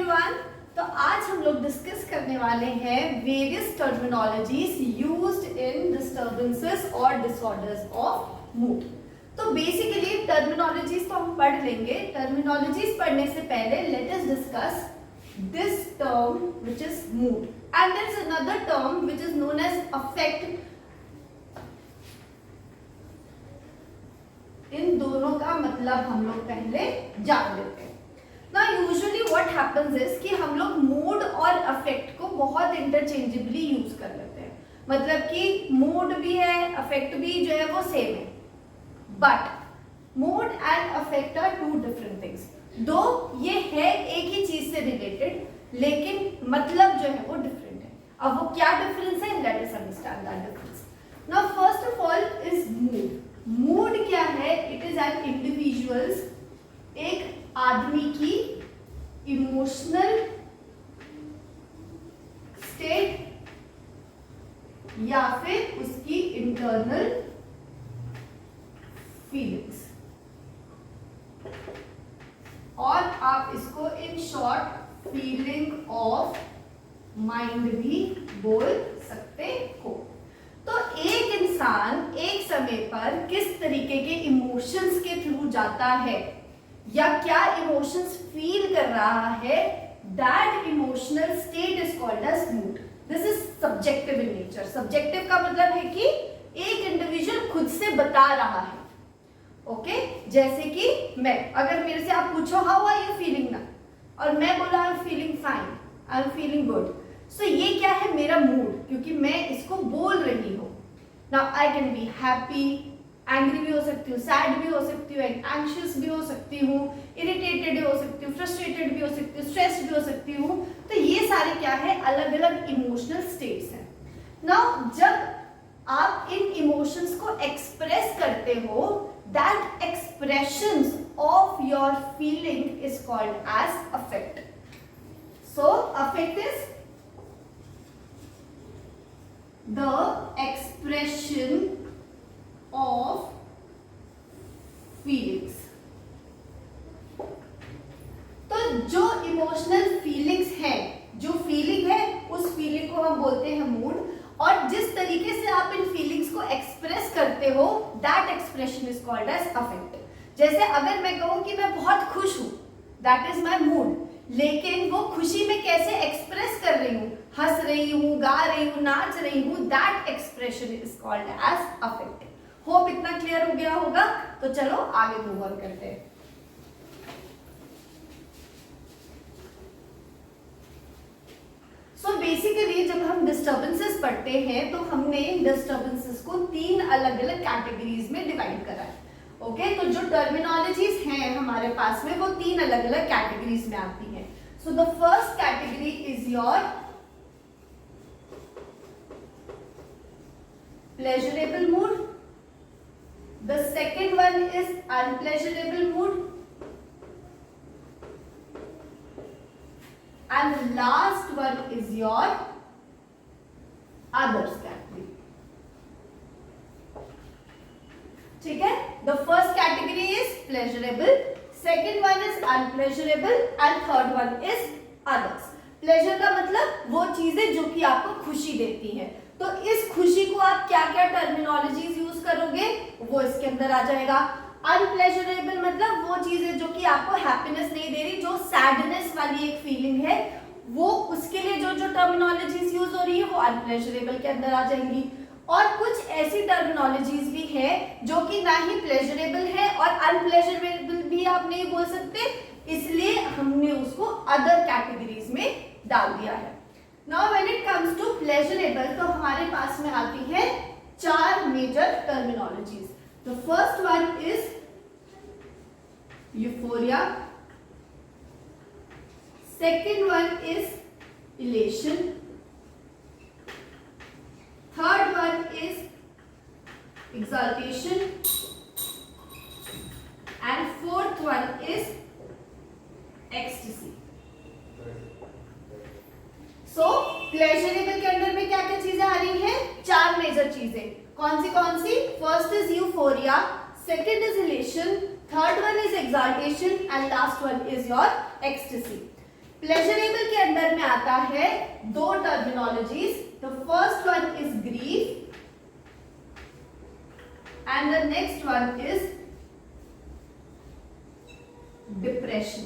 Everyone. तो आज हम लोग डिस्कस करने वाले हैं various terminologies used in disturbances और डिसऑर्डर्स ऑफ मूड। तो बेसिकली टर्मिनोलॉजीज तो हम पढ़ लेंगे। टर्मिनोलॉजीज पढ़ने से पहले let us discuss this term which is mood and there is another term which is known as affect. इन दोनों का मतलब हम लोग पहले जान लेते हैं। Now usually what happens is कि हम लोग मूड और अफेक्ट को बहुत इंटरचेंजेबली यूज कर लेते हैं। मतलब कि मूड भी है, अफेक्ट भी जो है वो सेम है, but mood and affect are two different things. दो ये है एक ही चीज से रिलेटेड, लेकिन मतलब जो है वो डिफरेंट है। अब वो क्या डिफरेंस है, let us understand that difference. Now first of all is mood. Mood क्या है? इट इज एन इंडिविजुअल्स, एक आदमी की इमोशनल स्टेट या फिर उसकी इंटरनल फीलिंग्स, और आप इसको in short feeling of mind भी बोल सकते हो। तो एक इंसान एक समय पर किस तरीके के इमोशंस के थ्रू जाता है या क्या इमोशंस फील कर रहा है, that emotional state is called as mood. This is subjective in nature. Subjective का मतलब है कि एक इंडिविजुअल खुद से बता रहा है। ओके जैसे कि मैं, अगर मेरे से आप पूछो हाउ आर यू फीलिंग ना, और मैं बोला I am feeling fine, I am feeling good, so ये क्या है, मेरा मूड, क्योंकि मैं इसको बोल रही हूँ। Now I can be happy, angry भी हो सकती हूँ, सैड भी हो सकती हूँ, एंग्शियस भी हो सकती हूँ, इरिटेटेड भी हो सकती हूँ, फ्रस्ट्रेटेड भी हो सकती हूँ, स्ट्रेस्ड भी हो सकती हूँ। तो ये सारे क्या है, अलग अलग इमोशनल स्टेट्स हैं। नाउ जब आप इन इमोशंस को एक्सप्रेस करते हो, that expressions of your feeling is called as affect. So affect is the expression of feelings। तो जो इमोशनल फीलिंग्स है, जो फीलिंग है, उस फीलिंग को हम बोलते हैं मूड। और जिस तरीके से आप इन फीलिंग्स को एक्सप्रेस करते हो, that expression is called as affect. जैसे अगर मैं कहूं कि मैं बहुत खुश हूं, दैट इज माई मूड, लेकिन वो खुशी में कैसे एक्सप्रेस कर रही हूँ, हंस रही हूँ, गा रही हूँ, नाच रही हूँ, that expression is called as affect. Hope इतना क्लियर हो गया होगा। तो चलो आगे मूव ऑन करते हैं। सो बेसिकली जब हम डिस्टर्बेंसेस पढ़ते हैं तो हमने डिस्टर्बेंसेस को तीन अलग अलग कैटेगरीज में डिवाइड करा है। ओके तो जो टर्मिनोलॉजीज हैं हमारे पास में, वो तीन अलग अलग कैटेगरीज में आती हैं। So the first category is your pleasurable mood, the second one is unpleasurable mood, and the last one is your others category। ठीक है, the first category is pleasurable, second one is unpleasurable and third one is others। pleasure का मतलब वो चीजें जो कि आपको खुशी देती हैं। तो इस खुशी को आप क्या क्या टर्मिनोलॉजीज यूज करोगे, वो इसके अंदर आ जाएगा। अनप्लेजरेबल मतलब वो चीजें जो कि आपको हैप्पीनेस नहीं दे रही, जो सैडनेस वाली एक फीलिंग है, वो उसके लिए जो जो टर्मिनोलॉजीज यूज हो रही है वो अनप्लेजरेबल के अंदर आ जाएंगी। और कुछ ऐसी टर्मिनोलॉजीज भी है जो कि ना ही प्लेजरेबल है और अनप्लेजरेबल भी आप नहीं बोल सकते, इसलिए हमने उसको अदर कैटेगरीज में डाल दिया है। Now when it comes to pleasurable, तो हमारे पास में आती है चार major terminologies. The first one is euphoria, second one is elation, third one is exaltation, and fourth one is ecstasy। So pleasurable के अंदर में क्या क्या चीजें आ रही हैं, चार मेजर चीजें। कौन सी? First is euphoria, second is elation, third one is exaltation and last one is your ecstasy. Pleasurable के अंदर में आता है दो terminologies. The first one is grief and the next one is depression.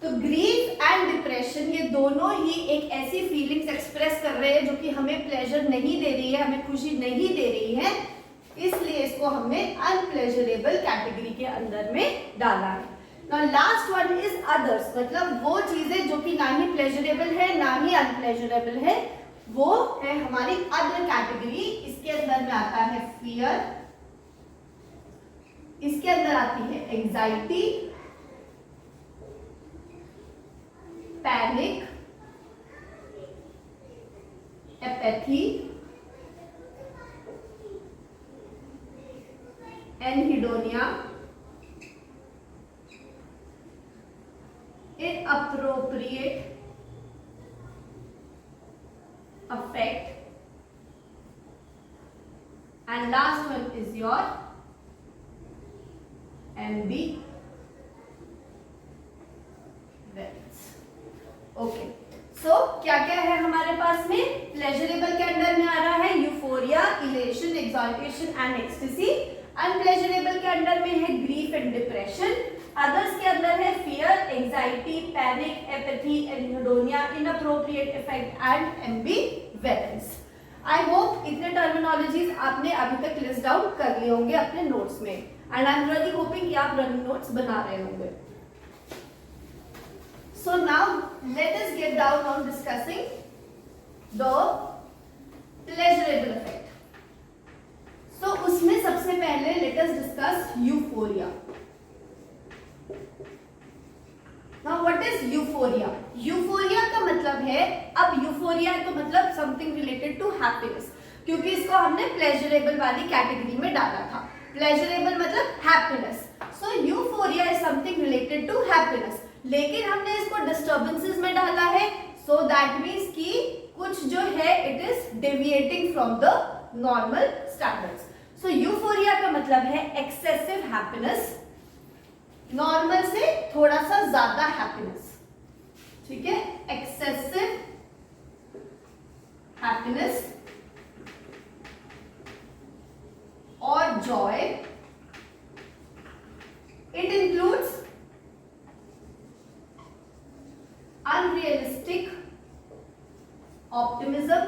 तो ग्रीफ एंड डिप्रेशन ये दोनों ही एक ऐसी फीलिंग्स एक्सप्रेस कर रहे हैं जो कि हमें प्लेजर नहीं दे रही है, हमें खुशी नहीं दे रही है, इसलिए इसको हमने अनप्लेजरेबल कैटेगरी के अंदर में डाला है. Now last one is others, मतलब वो चीजें जो कि ना ही प्लेजरेबल है ना ही अनप्लेजरेबल है, वो है हमारी अदर कैटेगरी. इसके अंदर में आता है फियर, इसके अंदर आती है anxiety, panic, apathy, anhedonia, inappropriate affect, and last one is your ambivalence. Okay, so क्या क्या है हमारे पास में? प्लेजरेबल के अंदर में आ रहा है euphoria, elation, exaltation and ecstasy. अनप्लेजरेबल के अंदर में है ग्रीफ एंड डिप्रेशन. अदर्स के अंदर है fear, anxiety, panic, apathy, anhedonia, inappropriate effect and ambivalence. I hope इतने टर्मिनोलॉजीज आपने अभी तक लिस्ट डाउन कर लिए होंगे अपने नोट्स में, and I am really hoping कि आप रनिंग नोट्स बना रहे होंगे. So now let us get down on discussing the pleasurable effect. So उसमें सबसे पहले let us discuss euphoria. Now what is euphoria? Euphoria का मतलब है, अब euphoria तो मतलब something related to happiness, क्योंकि इसको हमने pleasurable वाली कैटेगरी में डाला था. Pleasurable मतलब happiness. So euphoria is something related to happiness. लेकिन हमने इसको डिस्टर्बेंसेस में डाला है, सो दैट मीन्स कि कुछ जो है it is deviating from the normal standards. So euphoria का मतलब है एक्सेसिव हैप्पीनेस, नॉर्मल से थोड़ा सा ज्यादा हैप्पीनेस. ठीक है, एक्सेसिव हैप्पीनेस और Joy. It includes unrealistic optimism,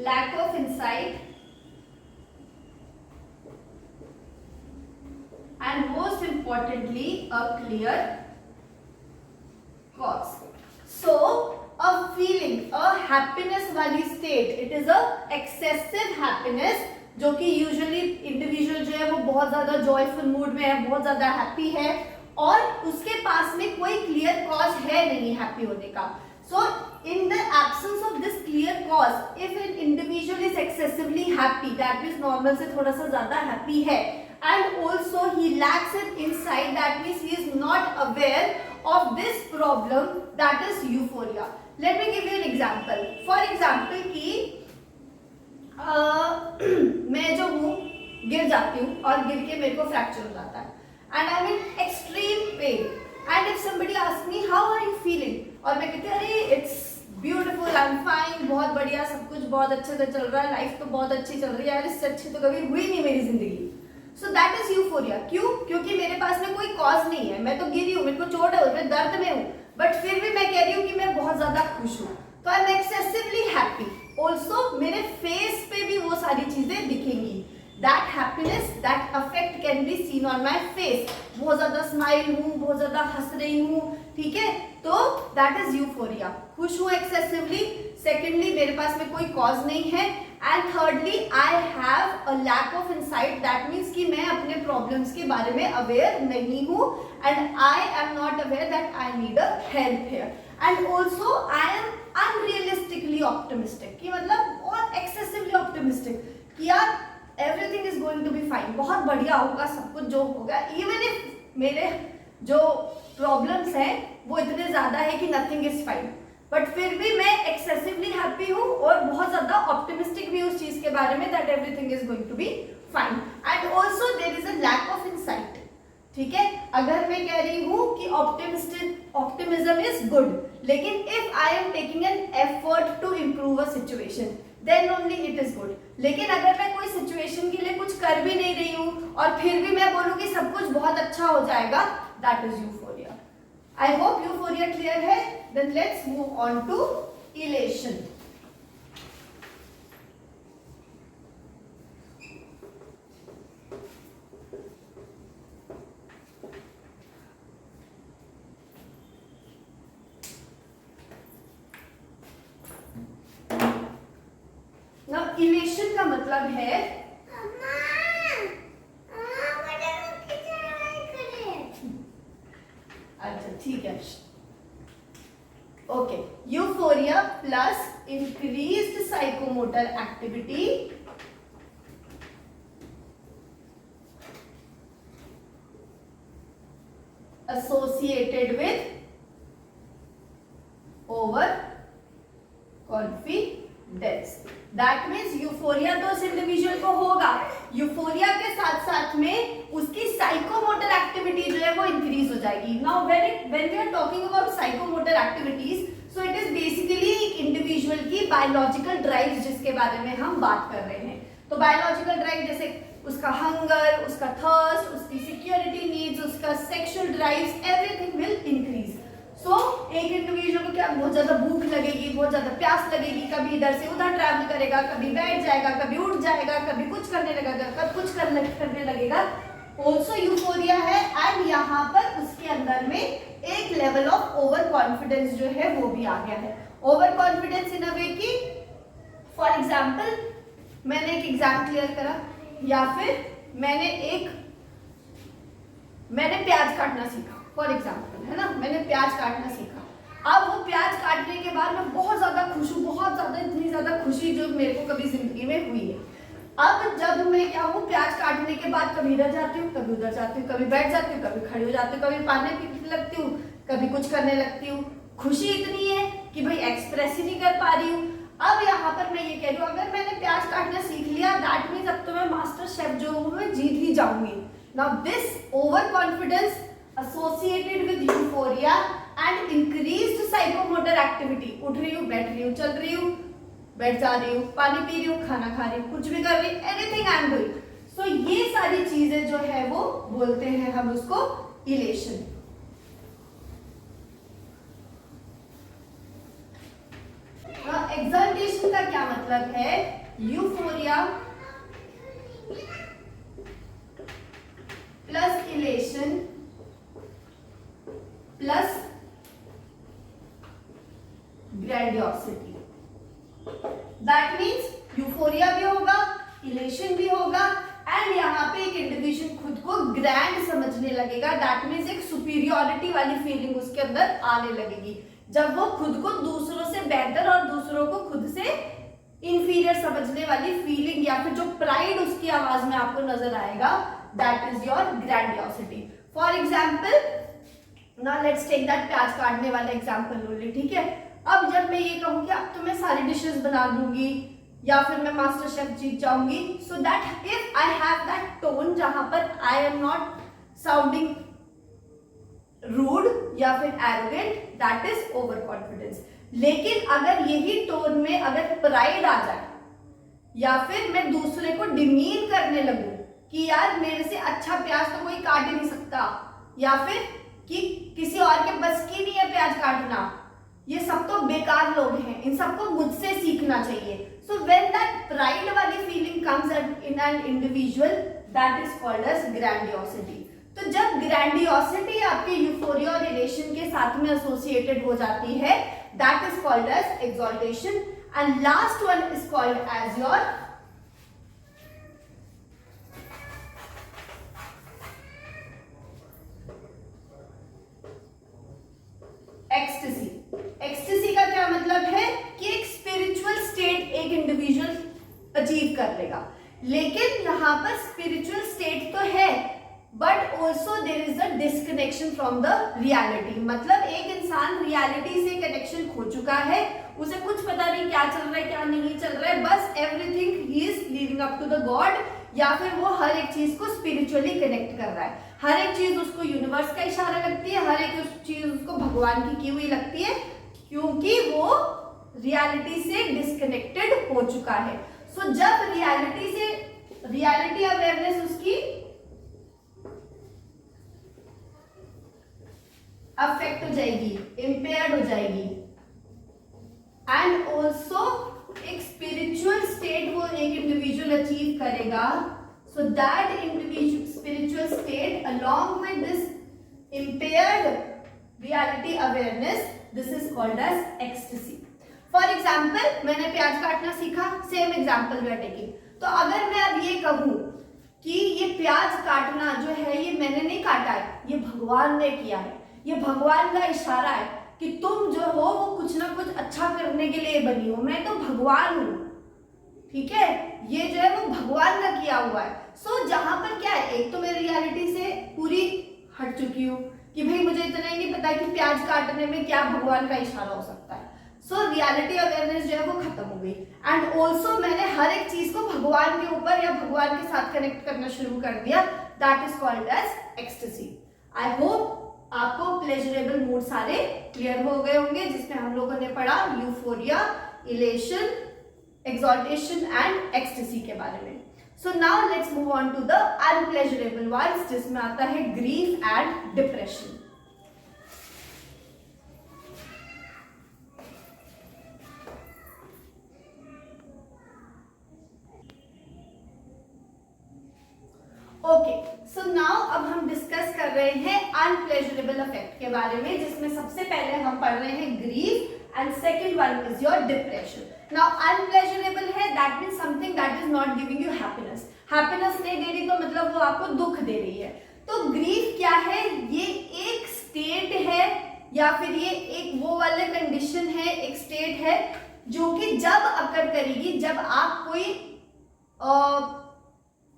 lack of insight, and most importantly a clear cause. So a feeling, a happiness वाली state, it is a excessive happiness, जो कि यूजुअली इंडिविजुअल जो है वो बहुत ज्यादा जॉयफुल मूड में है, बहुत ज्यादा हैप्पी है, और उसके पास में कोई क्लियर कॉज है नहीं हैप्पी होने का. So in the absence of this clear cause, if an individual is excessively happy, that means normal से थोड़ा सा ज्यादा हैप्पी है, and also he lacks an insight, that means he is not aware of this problem, that is euphoria. Let me give you an example. For example कि मैं जो हूँ गिर जाती हूँ और गिर के मेरे को फ्रैक्चर हो जाता है, and I mean extreme pain, and if somebody ask me how are you feeling, और मैं कहती अरे it's beautiful, I am fine, बहुत बढ़िया, सब कुछ बहुत अच्छे से चल रहा है, लाइफ तो बहुत अच्छी चल रही है, यार इससे अच्छी तो कभी हुई नहीं मेरी जिंदगी. सो दैट इज यूफोरिया. क्यों? क्योंकि मेरे पास में कोई कॉज नहीं है, मैं तो गिरी हूँ, मेरे को चोट है, मैं दर्द में हूँ, बट फिर भी मैं कह रही हूँ कि मैं बहुत ज्यादा खुश हूँ, तो I am excessively happy. Also मेरे फेस पे भी वो सारी चीजें दिखेंगी. That happiness, that affect can be seen on my face. बहुत ज्यादा स्माइल हूँ, बहुत ज्यादा हंस रही हूँ, ठीक है, तो दैट इज यूफोरिया. खुश हूँ एक्सेसिवली. सेकेंडली मेरे पास में कोई कॉज नहीं है, and thirdly I have a lack of insight, that means कि मैं अपने प्रॉब्लम्स के बारे में अवेयर नहीं हूँ, and I am not aware that I need a help here. And also I am unrealistically optimistic, कि मतलब बहुत एक्सेसिवली ऑप्टिमिस्टिक कि यार everything is going to be fine, बहुत बढ़िया होगा सब कुछ जो होगा, इवन इफ मेरे जो प्रॉब्लम्स हैं वो इतने ज्यादा है कि नथिंग इज फाइन, बट फिर भी मैं एक्सेसिवली हैप्पी हूँ और बहुत ज्यादा ऑप्टिमिस्टिक भी उस उस चीज के बारे में that everything is going to be fine. And also there is a lack of insight, ठीक है। अगर मैं कह रही हूँ कि ऑप्टिमिज्म इज गुड, लेकिन if I am taking an effort to improve a situation then only it is good. लेकिन अगर मैं कोई सिचुएशन के लिए कुछ कर भी नहीं रही हूँ और फिर भी मैं बोलूँ कि सब कुछ बहुत अच्छा हो जाएगा, that is euphoria. I hope euphoria clear है। Then let's move on to elation. Elation का मतलब है अच्छा ठीक है, okay, euphoria plus increased psychomotor activity associated with overconfidence। That means euphoria तो उस इंडिविजुअल को होगा, यूफोरिया के साथ साथ में उसकी साइकोमोटर एक्टिविटी जो है वो इंक्रीज हो जाएगी। Now when we are talking about psychomotor activities, so it is basically एक इंडिविजुअल की बायोलॉजिकल ड्राइव जिसके बारे में हम बात कर रहे हैं। तो बायोलॉजिकल ड्राइव जैसे उसका हंगर, उसका थर्स्ट, उसकी सिक्योरिटी नीड्स, उसका sexual drives, everything will increase. So एक इंडिविजुअल को क्या बहुत ज्यादा भूख लगेगी, बहुत ज्यादा प्यास लगेगी, कभी इधर से उधर ट्रैवल करेगा, कभी बैठ जाएगा, कभी उठ जाएगा, कभी कुछ करने लगेगा, कभी कुछ करने लगेगा। ऑल्सो यूफोरिया है एंड यहाँ पर उसके अंदर में एक लेवल ऑफ ओवर कॉन्फिडेंस जो है वो भी आ गया है। ओवर कॉन्फिडेंस इन अ वे की फॉर एग्जाम्पल मैंने एक एग्जाम क्लियर करा या फिर मैंने प्याज काटना सीखा फॉर एग्जाम्पल, है ना, मैंने प्याज काटना सीखा। अब वो प्याज काटने के बाद मैं बहुत ज्यादा खुश हूँ, बहुत ज्यादा, इतनी ज्यादा खुशी जो मेरे को कभी जिंदगी में हुई है। अब जब मैं क्या हूँ, प्याज काटने के बाद कभी इधर जाती हूँ, कभी उधर जाती हूँ, कभी बैठ जाती हूँ, कभी खड़ी हो जाती हूँ, कभी पानी पीने लगती हूँ, कभी कुछ करने लगती हूँ। खुशी इतनी है कि भाई एक्सप्रेस ही नहीं कर पा रही हूँ। अब यहाँ पर मैं ये कह रही हूँ, अगर मैंने प्याज काटना सीख लिया दैट मीन्स अब तो मैं मास्टर शेफ जो हूँ मैं जीत ही जाऊंगी। Now this over confidence associated with euphoria and increased psychomotor activity, उठ रही हूँ, बैठ रही हूँ, चल रही हूँ, बैठ जा रही हूँ, पानी पी रही हूँ, खाना खा रही हूँ, कुछ भी कर रही हूँ, एनीथिंग आई एम डूइंग। सो ये सारी चीजें जो है वो बोलते हैं हम उसको इलेशन। एक्सल्टेशन का क्या मतलब है? Euphoria plus elation plus grandiosity. That means euphoria भी होगा, इलेशन भी होगा एंड यहाँ पे एक इंडिविजुअल खुद को ग्रैंड समझने लगेगा। दैट मीन्स एक सुपीरियरिटी वाली फीलिंग उसके अंदर आने लगेगी जब वो खुद को दूसरों से बेहतर और दूसरों को खुद से इंफीरियर समझने वाली फीलिंग या फिर जो प्राइड उसकी आवाज में आपको नजर आएगा, that is your grandiosity. For example ना लेट्स टेक दैट प्याज काटने वाला एग्जांपल ओनली, ठीक है। अब जब मैं ये कहूँ कि अब तो मैं सारी डिशेस बना लूंगी या फिर मैं मास्टर शेफ जीत जाऊंगी, so that if I have that tone जहां पर I am not sounding rude या फिर arrogant, that is overconfidence. लेकिन अगर यही टोन में अगर प्राइड आ जाए या फिर मैं दूसरे को डिमीन करने लगूं कि यार मेरे से अच्छा प्याज तो कोई काट ही नहीं सकता, या फिर कि किसी और के बस की नहीं है प्याज काटना, ये सब तो बेकार लोग हैं, इन सबको मुझसे सीखना चाहिए। सो व्हेन दैट प्राइड वाली feeling comes in an individual, that is called as grandiosity. तो जब ग्रैंडियोसिटी आपके यूफोरिया और इलेशन के साथ में एसोसिएटेड हो जाती है, that is called as exaltation and last one is called as your ecstasy. Ecstasy का क्या मतलब है कि एक स्पिरिचुअल स्टेट एक इंडिविजुअल अचीव कर लेगा। लेकिन यहाँ पर स्पिरिचुअल स्टेट तो है but also there is a disconnection from the reality. मतलब एक इंसान रियलिटी से कनेक्शन खो चुका है, उसे कुछ पता नहीं क्या चल रहा है क्या नहीं चल रहा है, बस everything up to the god, या फिर वो हर एक चीज को स्पिरिचुअली कनेक्ट कर रहा है, हर एक चीज उसको यूनिवर्स का इशारा लगती है, हर एक चीज उसको भगवान की हुई लगती है, क्योंकि वो रियलिटी से डिस्कनेक्टेड हो चुका है। सो जब रियलिटी अवेयरनेस उसकी अफेक्ट हो जाएगी, इम्पेयर्ड हो जाएगी, एंड ऑल्सो एक स्पिरिचुअल स्टेट वो एक इंडिविजुअल अचीव करेगा, so that individual spiritual state along with this impaired reality awareness, this is called as ecstasy. For example, मैंने प्याज काटना सीखा, same example we are taking. तो अगर मैं अब ये कहूं कि ये प्याज काटना जो है ये मैंने नहीं काटा है, ये भगवान ने किया है, ये भगवान का इशारा है कि तुम जो हो वो कुछ ना कुछ अच्छा करने के लिए बनी हो, मैं तो भगवान हूं, ठीक है, ये जो है वो भगवान का किया हुआ है। सो जहां पर क्या है, एक तो मैं रियलिटी से पूरी हट चुकी हूँ कि भाई मुझे इतना ही नहीं पता कि प्याज काटने में क्या भगवान का इशारा हो सकता है। सो रियलिटी अवेयरनेस जो है वो खत्म हो गई, एंड ऑल्सो मैंने हर एक चीज को भगवान के ऊपर या भगवान के साथ कनेक्ट करना शुरू कर दिया, that is called as ecstasy. I hope आपको प्लेजरेबल मूड सारे क्लियर हो गए होंगे, जिसमें हम लोगों ने पढ़ा euphoria, elation, exaltation and ecstasy के बारे में। So now let's move on to the unpleasurable ones, जिसमें आता है grief and depression. Okay, so now अब हम डिस्कस कर रहे हैं अनप्लेजरेबल इफेक्ट के बारे में, जिसमें सबसे पहले हम पढ़ रहे हैं grief and second one is your depression. Now unpleasurable है, that means something that is not giving you happiness, happiness नहीं दे रही तो मतलब वो आपको दुख दे रही है। तो ग्रीफ क्या है, ये एक स्टेट है या फिर ये एक वो वाला कंडीशन है, एक स्टेट है जो कि जब अकर करेगी जब आप कोई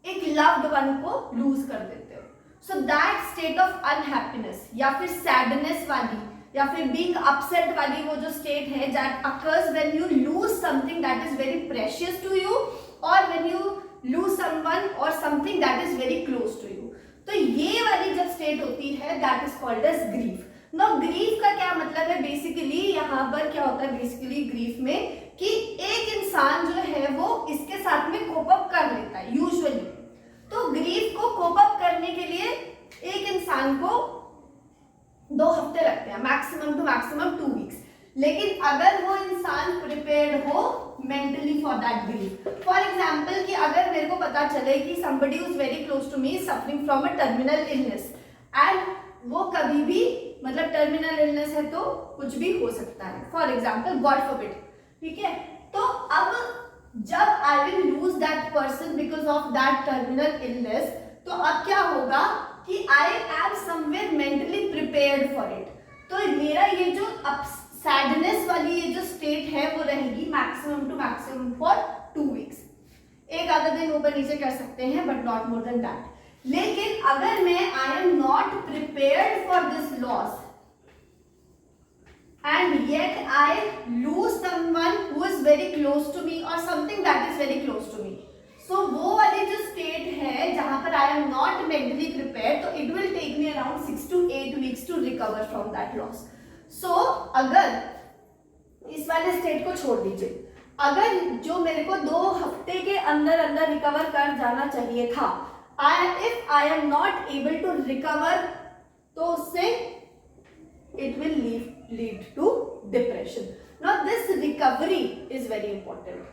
एक लव्ड वन को लूज कर देते हो। So that state of unhappiness या फिर सैडनेस वाली या फिर बीइंग अपसेट वाली वो जो स्टेट है, that occurs when you lose something that is very precious to you, और व्हेन यू लूज समवन और something that is very close to you. तो ये वाली जब स्टेट होती है that is called as grief. Now grief का क्या मतलब है, बेसिकली यहाँ पर क्या होता है, बेसिकली ग्रीफ में कि एक इंसान जो है वो इसके साथ में कोप अप कर लेता है यूजुअली। तो ग्रीफ को कोप अप करने के लिए एक इंसान को 2 हफ्ते लगते हैं, मैक्सिमम टू मैक्सिमम 2 वीक्स। लेकिन अगर वो इंसान प्रिपेयर्ड हो mentally for that grief, for example कि अगर मेरे को पता चले कि somebody who is very close to me is suffering from a terminal illness and वो कभी भी मतलब टर्मिनल इलनेस है तो कुछ भी हो सकता है, फॉर एग्जाम्पल गॉड फॉरबिड, ठीक है। तो अब जब I will lose that person because of that terminal illness, तो अब क्या होगा कि I am somewhere mentally prepared for it. तो मेरा ये जो सैडनेस वाली ये जो स्टेट है वो रहेगी maximum to maximum for 2 weeks. एक आधा दिन ऊपर नीचे कर सकते हैं but not more than that. लेकिन अगर मैं I am not prepared for this loss and yet I lose someone who is very close to me or something that is very close to me, so वो वाली जो state है जहां पर I am not mentally prepared, तो it will take me around 6 to 8 weeks to recover from that loss. So अगर इस वाले state को छोड़ दीजिए, अगर जो मेरे को 2 हफ्ते के अंदर अंदर रिकवर कर जाना चाहिए था, if I am not able to recover, तो उससे it will lead to depression. Now this recovery is very important,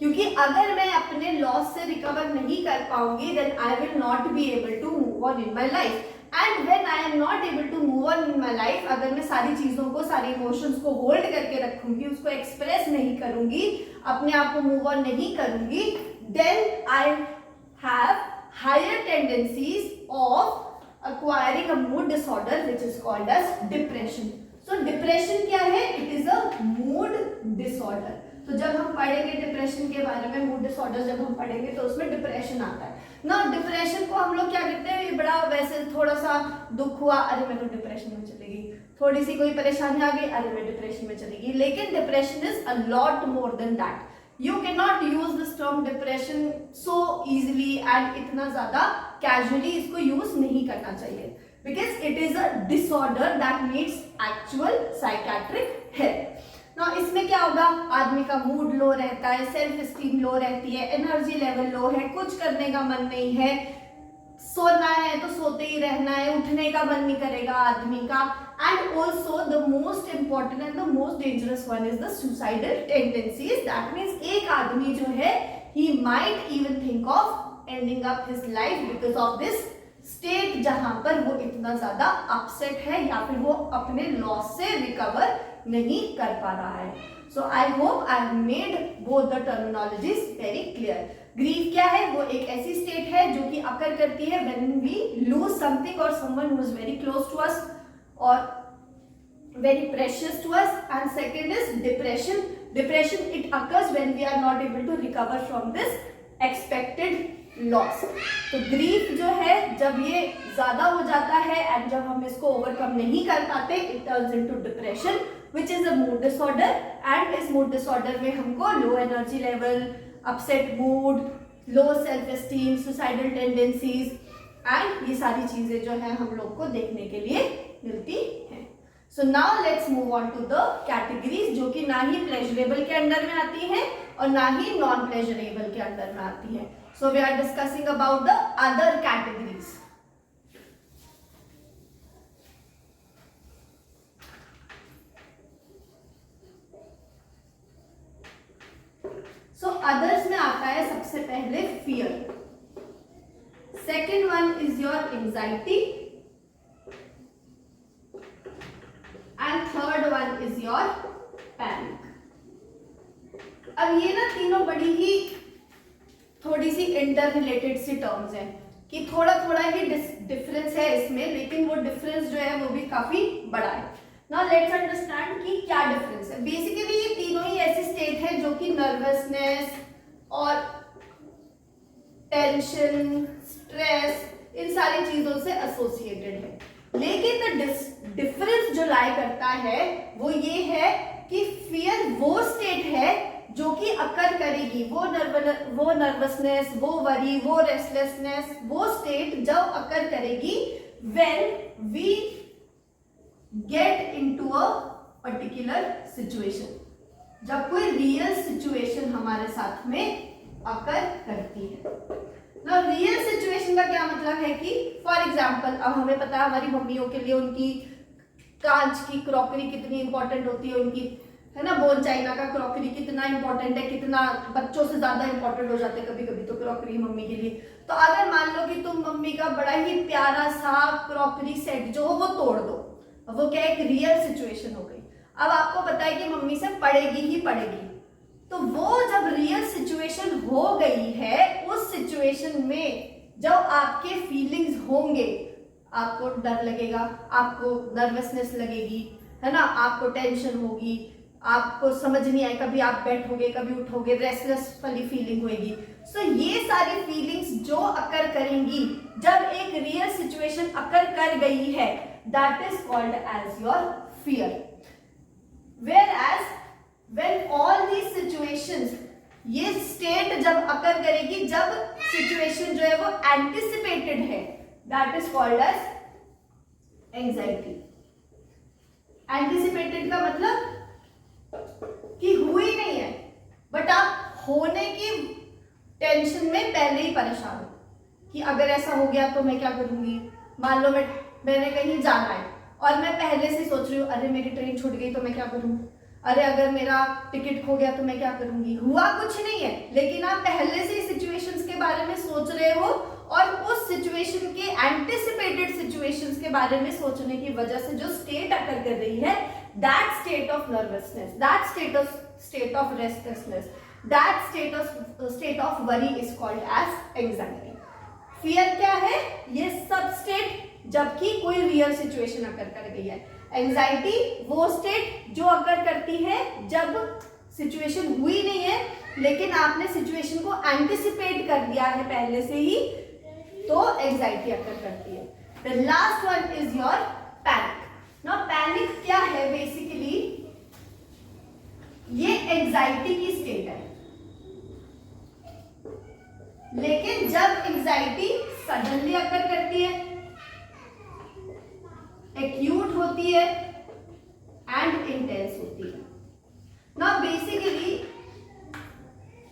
क्योंकि अगर मैं अपने लॉस से रिकवर नहीं कर पाऊंगी then I will not be able to move on in my life, and when I am not able to move on in my life, अगर मैं सारी चीजों को, सारी इमोशंस को होल्ड करके रखूंगी, उसको एक्सप्रेस नहीं करूंगी, अपने आप को मूव ऑन नहीं करूंगी, then I have higher tendencies of acquiring a mood disorder which is called as depression. So depression क्या है? It is a mood disorder. तो जब हम पढ़ेंगे डिप्रेशन के बारे में, मूड डिसऑर्डर जब हम पढ़ेंगे तो उसमें डिप्रेशन आता है ना। डिप्रेशन को हम लोग क्या कहते हैं, ये बड़ा वैसे थोड़ा सा दुख हुआ, अरे मैं तो डिप्रेशन में चली गई, थोड़ी सी कोई परेशानी आ गई, अरे मैं डिप्रेशन में चली गई। लेकिन depression is a lot more than that. You can not use this term depression so easily and इतना ज्यादा कैजुअली इसको यूज नहीं करना चाहिए, because it is a disorder that needs actual psychiatric help. ना इसमें क्या होगा, आदमी का मूड लो रहता है, सेल्फ स्टीम लो रहती है, एनर्जी लेवल लो है, कुछ करने का मन नहीं है, सोना है तो सोते ही रहना है, उठने का मन नहीं करेगा आदमी का। And also the most important and the most dangerous one is the suicidal tendencies. That means एक आदमी जो है he might even think of ending up his life because of this state, जहां पर वो इतना ज्यादा अपसेट है या फिर वो अपने लॉस से रिकवर नहीं कर पा रहा है। So I hope I have made both the terminologies very clear. Grief क्या है, वो एक ऐसी स्टेट है जो कि अकर करती है व्हेन वी लूज समथिंग और someone who is very close to us और very precious to us. And second is depression. Depression, it occurs when we are not able to recover from this expected loss. तो grief जो है जब ये ज्यादा हो जाता है एंड जब हम इसको ओवरकम नहीं कर पाते, it turns into depression which is a mood disorder. and इस mood disorder में हमको low energy level, upset mood, low self esteem, suicidal tendencies and ये सारी चीजें जो है हम लोग को देखने के लिए मिलती हैं। So now let's move on to the categories जो कि ना ही pleasurable के अंडर में आती हैं और ना ही non pleasurable के अंडर में आती हैं। So we are discussing about the other categories. So others में आता है सबसे पहले fear. Second one is your anxiety. And third one is your panic. अब ये ना तीनों बड़ी ही थोड़ी सी इंटर रिलेटेड सी टर्म्स हैं कि थोड़ा थोड़ा ही डिफरेंस है इसमें, लेकिन वो डिफरेंस जो है वो भी काफी बड़ा है। नाउ लेट्स अंडरस्टैंड कि क्या डिफरेंस है। बेसिकली ये तीनों ही ऐसी स्टेट है जो कि नर्वसनेस और टेंशन, स्ट्रेस, इन सारी चीजों से एसोसिएटेड है। लेकिन डिफरेंस जो लाई करता है वो ये है कि फियर वो स्टेट है जो कि अकर करेगी, वो नर्वसनेस, वो वरी, वो रेस्टलेसनेस, वो स्टेट जब अकर करेगी when we get into a particular situation, जब कोई रियल सिचुएशन हमारे साथ में अकर करती है। ना रियल सिचुएशन का क्या मतलब है कि फॉर एग्जाम्पल अब हमें पता है हमारी मम्मियों के लिए उनकी कांच की क्रॉकरी कितनी इंपॉर्टेंट होती है, उनकी है ना बोन चाइना का क्रॉकरी कितना इंपॉर्टेंट है, कितना बच्चों से ज्यादा इंपॉर्टेंट हो जाते हैं कभी कभी तो क्रॉकरी मम्मी के लिए। तो अगर मान लो कि तुम मम्मी का बड़ा ही प्यारा सा क्रॉकरी सेट जो हो वो तोड़ दो, वो क्या एक रियल सिचुएशन हो गई। अब आपको पता है कि मम्मी से पड़ेगी ही पड़ेगी, तो वो जब रियल सिचुएशन हो गई है, उस सिचुएशन में जब आपके फीलिंग्स होंगे, आपको डर लगेगा, आपको नर्वसनेस लगेगी, है ना, आपको टेंशन होगी, आपको समझ नहीं आए, कभी आप बैठोगे कभी उठोगे, रेस्टलेस वाली फीलिंग होगी। सो ये सारी फीलिंग्स जो अकर करेंगी जब एक रियल सिचुएशन अकर कर गई है, that is called as your fear. Whereas when all these situations, ये स्टेट जब अकर करेगी जब सिचुएशन जो है वो एंटिसिपेटेड है, that is called as anxiety. Anticipated का मतलब कि हुई नहीं है बट आप होने की टेंशन में पहले ही परेशान हो कि अगर ऐसा हो गया तो मैं क्या करूंगी। मान लो मैंने कहीं जाना है और मैं पहले से सोच रही हूँ अरे मेरी ट्रेन छूट गई तो मैं क्या करूँ, अरे अगर मेरा टिकट खो गया तो मैं क्या करूंगी। हुआ कुछ नहीं है लेकिन आप पहले से सिचुएशंस के बारे में सोच रहे हो और उस सिचुएशन के एंटिसिपेटेड सिचुएशंस के बारे में सोचने की वजह से जो स्टेट अकर कर रही है, that state of nervousness, that state of restlessness, that state of worry is called as anxiety. Fear क्या है, ये सब स्टेट जबकि कोई रियल सिचुएशन अकर कर गई है। एंजाइटी वो स्टेट जो अकर करती है जब सिचुएशन हुई नहीं है लेकिन आपने सिचुएशन को एंटिसिपेट कर दिया है पहले से ही, तो एंजाइटी अकर करती है। The last one is your panic. Now panic क्या है, बेसिकली ये एंजाइटी की स्टेट है एंजाइटी सडनली अकर करती है, एक्यूट होती है एंड इंटेंस होती है। नाउ बेसिकली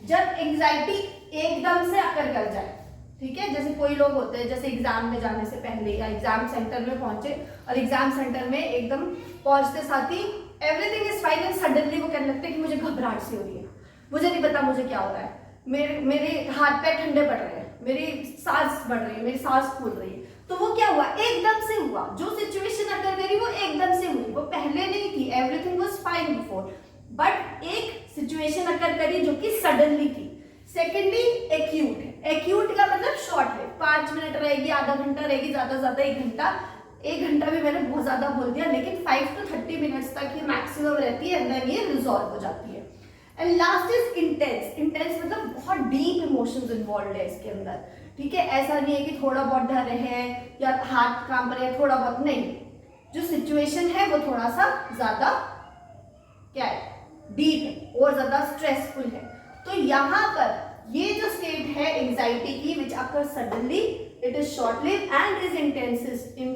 जब एंजाइटी एकदम से अकर कर जाए, ठीक है, जैसे कोई लोग होते हैं जैसे एग्जाम में जाने से पहले या एग्जाम सेंटर में पहुंचे और एग्जाम सेंटर में एकदम पहुंचते साथ ही everything is fine and suddenly वो कहने लगते हैं कि मुझे घबराहट सी हो रही है, मुझे नहीं पता मुझे क्या हो रहा है, मेरे हाथ पैर ठंडे पड़ रहे हैं, मेरी सांस बढ़ रही है, मेरी सांस फूल रही है। तो वो क्या हुआ, एकदम से हुआ, जो सिचुएशन अगर करी वो एकदम से हुई, वो पहले नहीं थी, everything was fine before, but एक सिचुएशन अकर करी जो कि सडनली थी। सेकेंडली एक्यूट, एक्यूट का मतलब शॉर्ट है, 5 मिनट रहेगी, आधा घंटा रहेगी, ज्यादा से ज्यादा 1 घंटा, 1 घंटा भी मैंने बहुत ज्यादा बोल दिया, लेकिन 5 to 30 मिनट्स तक ये मैक्सिमम रहती है, एंड ये रिजॉल्व हो जाती है। And last is intense, intense मतलब बहुत डीप इमोशंस इन्वॉल्व है इसके अंदर, ठीक है, ऐसा नहीं है कि थोड़ा बहुत डर है या हाथ कांप रहे हैं, थोड़ा बहुत नहीं, जो सिचुएशन है वो थोड़ा सा ज्यादा क्या है, डीप है और ज्यादा स्ट्रेसफुल है। तो यहाँ पर ये जो स्टेट है एंजाइटी की which occur suddenly, it is short live and is intense in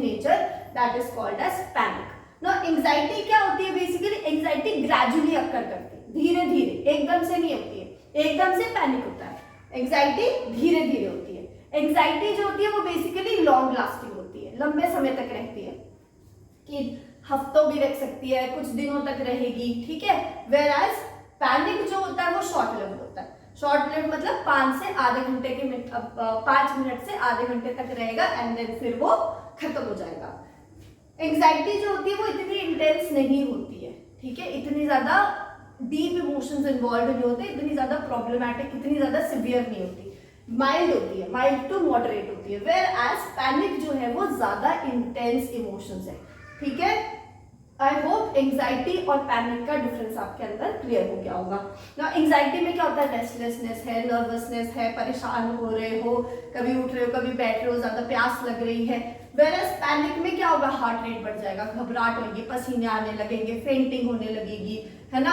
nature, that is called as panic. Now anxiety क्या होती है, बेसिकली एंजाइटी ग्रेजुअली अकर करती है, धीरे धीरे, एकदम से नहीं होती है, एकदम से पैनिक होता है, एंजाइटी धीरे धीरे होती है। एंजाइटी जो होती है वो बेसिकली लॉन्ग लास्टिंग होती है, लंबे समय तक रहती है, कि हफ्तों भी रख सकती है, कुछ दिनों तक रहेगी, ठीक है। वेयर एज पैनिक जो होता है वो शॉर्ट लिव्ड होता है, शॉर्ट लिव्ड मतलब 5 से आधे घंटे के 5 मिनट से आधे घंटे तक रहेगा एंड देन फिर वो खत्म हो जाएगा। एंजाइटी जो होती है वो इतनी इंटेंस नहीं होती है, ठीक है, इतनी ज्यादा डीप इमोशंस इन्वॉल्व नहीं होते, इतनी ज्यादा प्रॉब्लमैटिक, इतनी ज्यादा सिवियर नहीं होती, माइल्ड होती है, माइल्ड टू मॉडरेट होती है। वेयर एज पैनिक जो है वो ज्यादा इंटेंस इमोशंस है, ठीक है। आई होप एंजाइटी और पैनिक का डिफरेंस आपके अंदर क्लियर हो गया होगा। ना एंजाइटी में क्या होता है, रेस्टलेसनेस है, नर्वसनेस है, परेशान हो रहे हो, कभी उठ रहे हो, कभी बैठ रहे हो, ज्यादा प्यास लग रही है। वेरएज पैनिक में क्या होगा, हार्ट रेट बढ़ जाएगा, घबराहट होगी, पसीने आने लगेंगे, फेंटिंग होने लगेगी, है ना,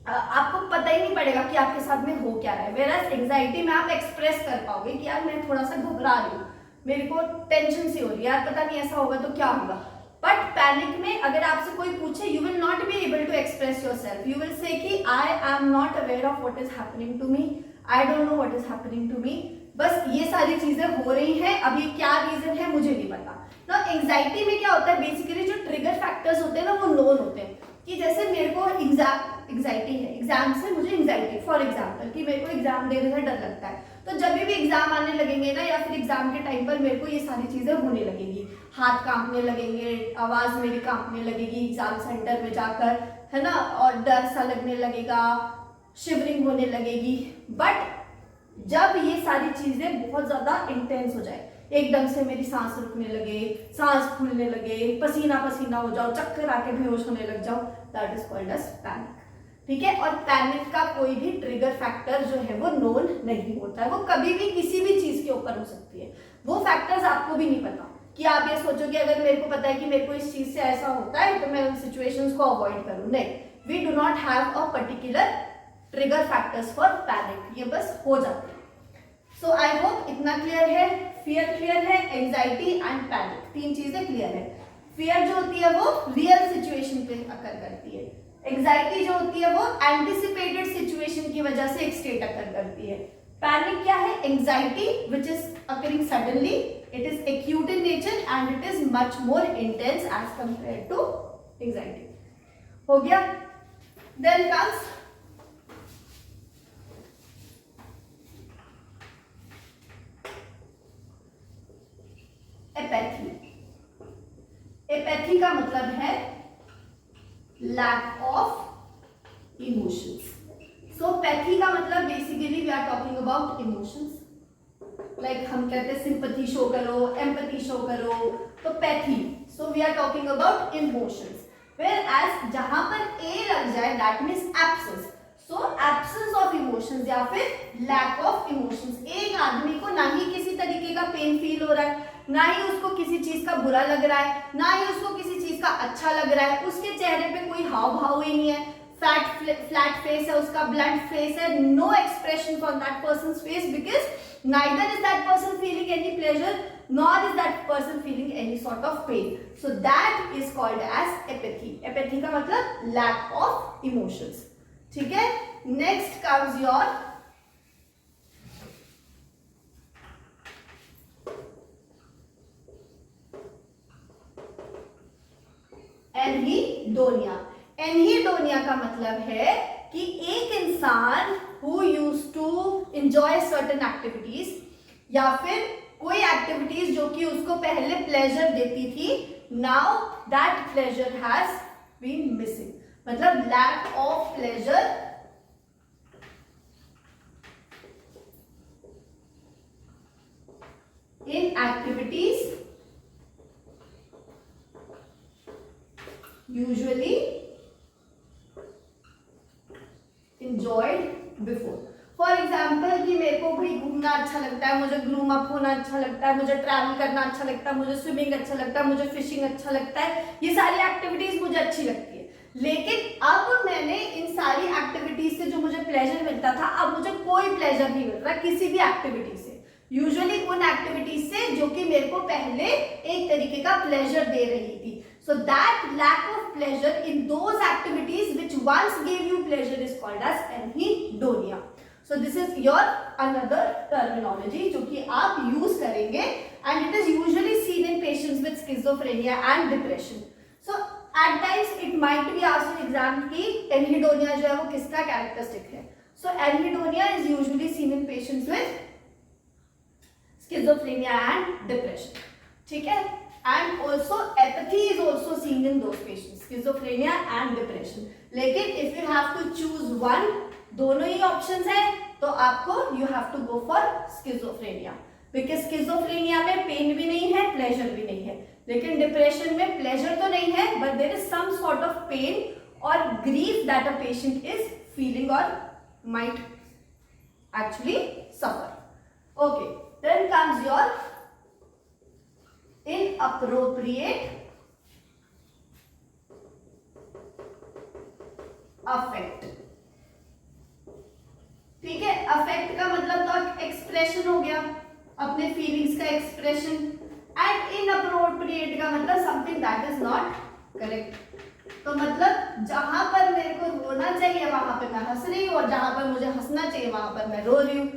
आपको पता ही नहीं पड़ेगा कि आपके साथ में हो क्या रहा है। वेरएज एंजाइटी में आप एक्सप्रेस कर पाओगे कि यार मैं थोड़ा सा घबरा रही हूँ, मेरे को टेंशन सी हो रही है, यार पता नहीं ऐसा होगा तो क्या होगा। बट पैनिक में अगर आपसे कोई पूछे, you will not be able to express yourself, you will say कि I am not aware of what is happening to me, I don't know what is happening to me, बस ये सारी चीजें हो रही हैं, अभी क्या रीजन है मुझे नहीं पता। ना एंजाइटी में क्या होता है, बेसिकली जो ट्रिगर फैक्टर्स होते हैं ना वो नोन होते हैं, कि जैसे मेरे को एंजाइटी है, एग्जाम से मुझे एंजाइटी, फॉर एग्जाम्पल कि मेरे को एग्जाम देने से डर लगता है, तो जब भी एग्जाम आने लगेंगे ना या फिर एग्जाम के टाइम पर मेरे को ये सारी चीजें होने लगेंगी, हाथ कांपने लगेंगे, आवाज मेरी कांपने लगेगी एग्जाम सेंटर में जाकर, है ना, और डर सा लगने लगेगा, शिवरिंग होने लगेगी। बट जब ये सारी चीजें बहुत ज्यादा इंटेंस हो जाए, एकदम से मेरी सांस रुकने लगे, सांस फूलने लगे, पसीना पसीना हो जाओ, चक्कर आके बेहोश होने लग जाओ, that is called as panic, ठीक है। और पैनिक का कोई भी ट्रिगर फैक्टर जो है वो नोन नहीं होता है, वो कभी भी किसी भी चीज के ऊपर हो सकती है, वो फैक्टर्स आपको भी नहीं पता कि आप ये सोचो कि अगर मेरे को पता है कि मेरे को इस चीज से ऐसा होता है तो मैं उन सिचुएशंस को अवॉइड करूं, नहीं, we do not have a particular trigger factors for panic, ये बस हो जाते हैं। सो आई होप इतना क्लियर है, फियर क्लियर है, एंजाइटी एंड पैनिक, 3 चीजें क्लियर है। फियर जो होती है वो रियल सिचुएशन पे अकर करती है, एंजाइटी जो होती है वो एंटिसिपेटेड सिचुएशन की वजह से एक स्टेट अकर करती है। पैनिक क्या है, anxiety which is occurring suddenly, it is acute in nature and it is much more intense as compared to anxiety. हो गया? Then comes apathy. Apathy का मतलब है lack of emotions. So apathy का मतलब basically we are talking about emotions. Like हम कहते हैं सिंपैथी शो करो, एम्पैथी शो करो, तो pathy, so we are talking about emotions. Whereas जहां पर ए लग जाए that means absence, so absence of emotions या फिर लैक ऑफ इमोशंस। एक आदमी को ना ही किसी तरीके का पेन फील हो रहा है, ना ही उसको किसी चीज का बुरा लग रहा है, ना ही उसको किसी चीज का अच्छा लग रहा है, उसके चेहरे पे कोई हाव भाव ही नहीं है, फ्लैट फेस है, उसका ब्लंट फेस है, no expression from that person's face because neither is that person feeling any pleasure nor is that person feeling any sort of pain. So that is called as apathy. Apathy का मतलब lack of emotions. ठीक है. Next comes your anhedonia. Anhedonia का मतलब है कि एक इंसान who used to enjoy certain activities या फिर कोई एक्टिविटीज जो कि उसको पहले प्लेजर देती थी, now that pleasure has been missing. मतलब lack of pleasure in activities usually enjoyed before. For example कि मेरे को भाई घूमना अच्छा लगता है, मुझे ग्रूम अप होना अच्छा लगता है, मुझे ट्रैवल करना अच्छा लगता है, मुझे स्विमिंग अच्छा लगता है, मुझे फिशिंग अच्छा लगता है, ये सारी एक्टिविटीज मुझे अच्छी लगती है. लेकिन अब मैंने इन सारी एक्टिविटीज से जो मुझे प्लेजर मिलता था, अब मुझे कोई प्लेजर नहीं मिल रहा किसी भी एक्टिविटी से. यूजुअली उन एक्टिविटीज से जो कि मेरे को पहले एक तरीके का प्लेजर दे रही थी. So that lack of pleasure in those activities which once gave you pleasure is called as anhedonia. So this is your another terminology जो कि आप use करेंगे and it is usually seen in patients with schizophrenia and depression. So at times it might be asked in exam कि anhedonia जो है वो किसका characteristic है. So anhedonia is usually seen in patients with schizophrenia and depression. ठीक है. And also apathy is also seen in those patients, schizophrenia and depression. लेकिन if you have to choose one, दोनों ही options है, तो आपको you have to go for schizophrenia. Because schizophrenia में pain भी नहीं है, pleasure भी नहीं है. लेकिन depression में pleasure तो नहीं है, but there is some sort of pain or grief that a patient is feeling or might actually suffer. Okay, then comes your inappropriate affect. ठीक है. अफेक्ट का मतलब तो एक्सप्रेशन हो गया, अपने फीलिंग्स का एक्सप्रेशन. एंड इनअप्रोप्रिएट का मतलब something that is not correct. तो मतलब जहां पर मेरे को रोना चाहिए वहां पर मैं हंस रही हूँ, और जहां पर मुझे हंसना चाहिए वहां पर मैं रो रही हूँ.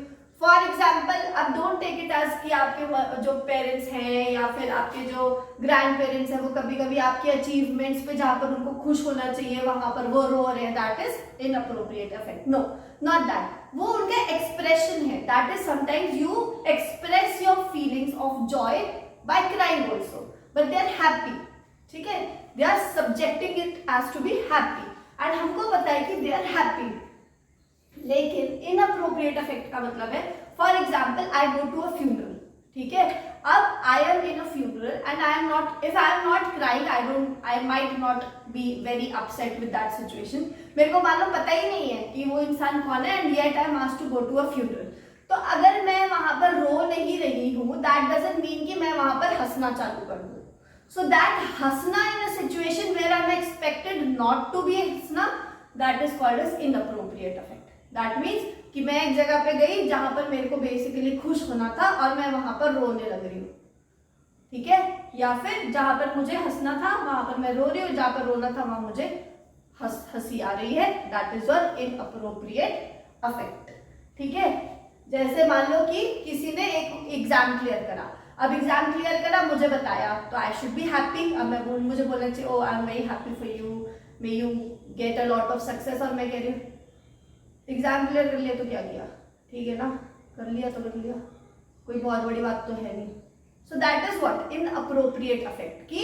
फॉर एग्जाम्पल, अब डोंट टेक इट एज कि आपके जो पेरेंट्स हैं या फिर आपके जो ग्रैंड पेरेंट्स हैं वो कभी कभी आपके अचीवमेंट्स पे जहाँ पर उनको खुश होना चाहिए वहां पर वो रो रहे हैं, that is inappropriate affect. No, not that. वो उनका एक्सप्रेशन है. That is sometimes you express your feelings of joy by crying also, but they are happy. ठीक है. They are subjecting it as to be happy and हमको पता है कि they are happy. लेकिन इनअप्रोप्रिएट अफेक्ट का मतलब है, for example I go to a funeral. ठीक है. अब I am in a funeral and I am not, if I am not crying, I might not be very upset with that situation. मेरे को मान लो पता ही नहीं है कि वो इंसान कौन है and yet I am asked to go to a funeral. तो अगर मैं वहां पर रो नहीं रही हूँ, दैट डजंट मीन कि मैं वहां पर हंसना चालू कर दूँ. सो दैट हंसना in a situation where I am expected not to be हंसना, that is called as inappropriate affect. That means कि मैं एक जगह पे गई जहां पर मेरे को बेसिकली खुश होना था और मैं वहां पर रोने लग रही हूँ. ठीक है. या फिर जहां पर मुझे हंसना था वहां पर मैं रो रही हूँ, जहां पर रोना था वहां मुझे हंसी आ रही है. That is your inappropriate affect. ठीक है. जैसे मान लो कि किसी ने एक एग्जाम क्लियर करा. अब एग्जाम क्लियर करा, मुझे बताया, तो आई शुड बी हैप्पी. अब मैं मुझे बोलना चाहिए oh I am very happy for you, may you get a lot of success. और मैं कह रही हूँ एग्जाम क्लियर कर लिया तो क्या किया, ठीक है ना, कर लिया तो कर लिया, कोई बहुत बड़ी बात तो है नहीं. सो that is what inappropriate affect. कि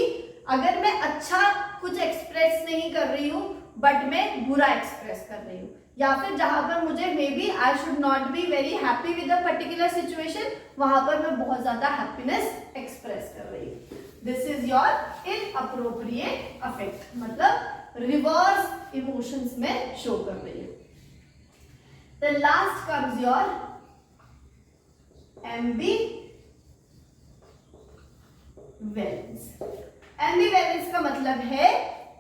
अगर मैं अच्छा कुछ एक्सप्रेस नहीं कर रही हूँ बट मैं बुरा एक्सप्रेस कर रही हूँ, या फिर जहां पर मुझे maybe I should not be very happy with a particular situation, वहां पर मैं बहुत ज्यादा हैप्पीनेस एक्सप्रेस कर रही हूँ. This is your inappropriate affect. मतलब रिवर्स इमोशंस में शो कर रही है. The last comes your ambivalence. Ambivalence का मतलब है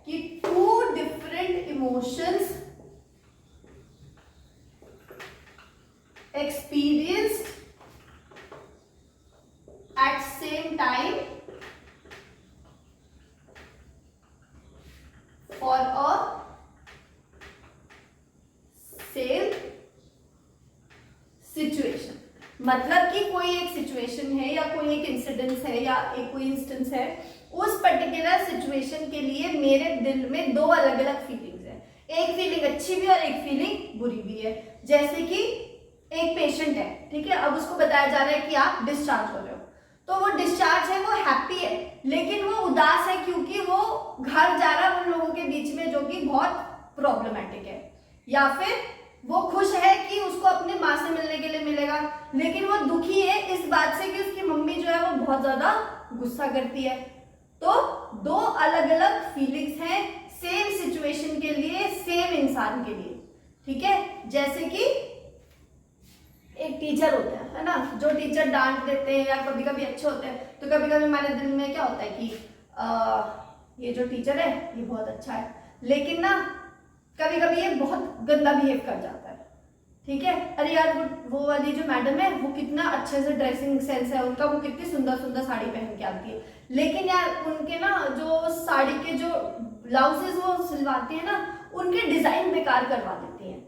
कि two different emotions experienced at same time for a same situation। मतलब कि कोई एक सिचुएशन है या कोई एक इंसिडेंस है या एक कोई इंस्टेंस है, उस पर्टिकुलर सिचुएशन के लिए मेरे दिल में दो अलग अलग फीलिंग्स है, एक फीलिंग अच्छी भी और एक फीलिंग बुरी भी है। जैसे कि एक पेशेंट है, ठीक है, अब उसको बताया जा रहा है कि आप डिस्चार्ज हो रहे हो, तो वो डिस्चार्ज है, वो हैप्पी है, लेकिन वो उदास है क्योंकि वो घर जा रहा है उन लोगों के बीच में जो कि बहुत प्रॉब्लमेटिक है। या फिर वो खुश है कि उसको अपने माँ से मिलने के लिए मिलेगा, लेकिन वो दुखी है इस बात से कि उसकी मम्मी जो है वो बहुत ज्यादा गुस्सा करती है। तो दो अलग अलग फीलिंग्स हैं सेम सिचुएशन के लिए, सेम इंसान के लिए, ठीक है। जैसे कि एक टीचर होता है ना, जो टीचर डांट देते हैं या कभी कभी अच्छे होते हैं, तो कभी कभी हमारे दिल में क्या होता है कि ये जो टीचर है ये बहुत अच्छा है, लेकिन ना कभी कभी ये बहुत गंदा बिहेव कर जाता है, ठीक है। अरे यार वो वाली जो मैडम है वो कितना अच्छे से ड्रेसिंग सेंस है उनका, वो कितनी सुंदर सुंदर साड़ी पहन के आती है, लेकिन यार उनके ना जो साड़ी के जो ब्लाउजेस वो सिलवाती है ना, उनके डिजाइन बेकार करवा देती हैं,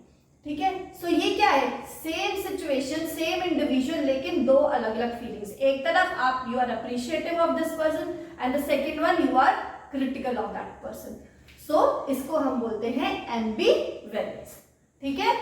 ठीक है। सो ये क्या है, सेम सिचुएशन सेम इंडिविजुअल, लेकिन दो अलग अलग फीलिंग्स। एक तरफ आप you are appreciative of this person and the second one you are critical of that person. So इसको हम बोलते हैं एम्बिवेलेंस, ठीक है।